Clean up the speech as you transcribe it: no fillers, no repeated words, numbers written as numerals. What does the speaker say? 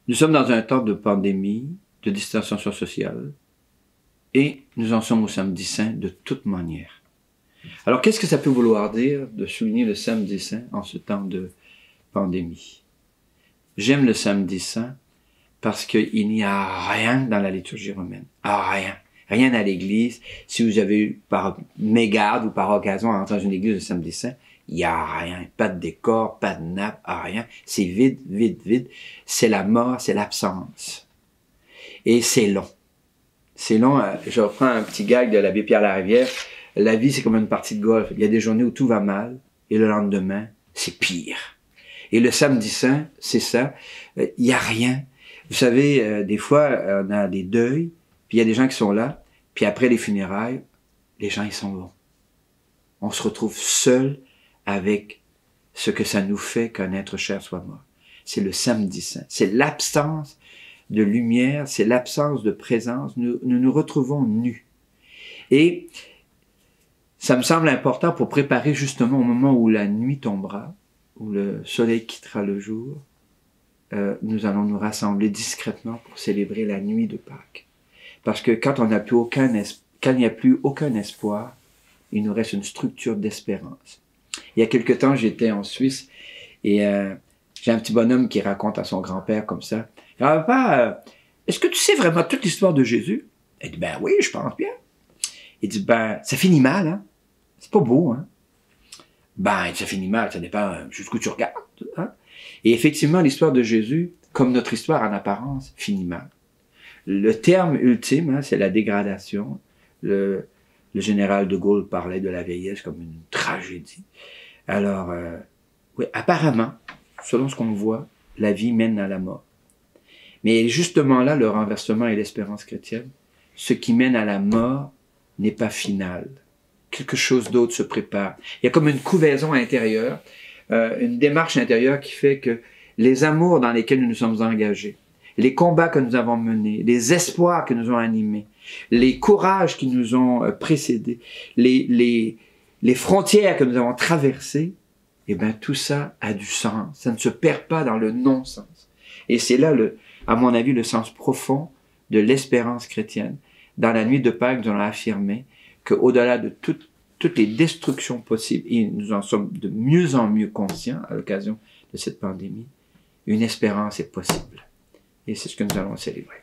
Nous sommes dans un temps de pandémie, de distanciation sociale, et nous en sommes au samedi saint de toute manière. Alors, qu'est-ce que ça peut vouloir dire de souligner le samedi saint en ce temps de pandémie? J'aime le samedi saint parce qu'il n'y a rien dans la liturgie romaine. Ah, rien. Rien à l'église. Si vous avez eu par mégarde ou par occasion à entrer dans une église le samedi saint, il n'y a rien. Pas de décor, pas de nappe, rien. C'est vide, vide, vide. C'est la mort, c'est l'absence. Et c'est long. C'est long. Je reprends un petit gag de l'abbé Pierre Larivière. La vie, c'est comme une partie de golf. Il y a des journées où tout va mal, et le lendemain, c'est pire. Et le samedi saint, c'est ça. Il n'y a rien. Vous savez, des fois, on a des deuils, puis il y a des gens qui sont là, puis après les funérailles, les gens, ils s'en vont. On se retrouve seul avec ce que ça nous fait qu'un être cher soit mort. C'est le samedi saint. C'est l'absence de lumière, c'est l'absence de présence. Nous nous retrouvons nus. Et ça me semble important pour préparer justement au moment où la nuit tombera, où le soleil quittera le jour, nous allons nous rassembler discrètement pour célébrer la nuit de Pâques. Parce que quand il n'y a plus aucun espoir, il nous reste une structure d'espérance. Il y a quelque temps, j'étais en Suisse et j'ai un petit bonhomme qui raconte à son grand-père comme ça. « Papa, est-ce que tu sais vraiment toute l'histoire de Jésus? » Il dit « Ben oui, je pense bien. » Il dit « Ben, ça finit mal, hein? C'est pas beau, hein? » Ben, ça finit mal, ça dépend jusqu'où tu regardes, hein? Et effectivement, l'histoire de Jésus, comme notre histoire en apparence, finit mal. Le terme ultime, hein, c'est la dégradation. Le général de Gaulle parlait de la vieillesse comme une tragédie. Alors, oui, apparemment, selon ce qu'on voit, la vie mène à la mort. Mais justement là, le renversement et l'espérance chrétienne, ce qui mène à la mort n'est pas final. Quelque chose d'autre se prépare. Il y a comme une couvaison intérieure, une démarche intérieure qui fait que les amours dans lesquels nous nous sommes engagés, les combats que nous avons menés, les espoirs que nous ont animés, les courages qui nous ont précédés, les frontières que nous avons traversées, eh bien, tout ça a du sens. Ça ne se perd pas dans le non-sens. Et c'est là, à mon avis, le sens profond de l'espérance chrétienne. Dans la nuit de Pâques, nous allons affirmer qu'au-delà de toutes les destructions possibles, et nous en sommes de mieux en mieux conscients à l'occasion de cette pandémie, une espérance est possible. Et c'est ce que nous allons célébrer.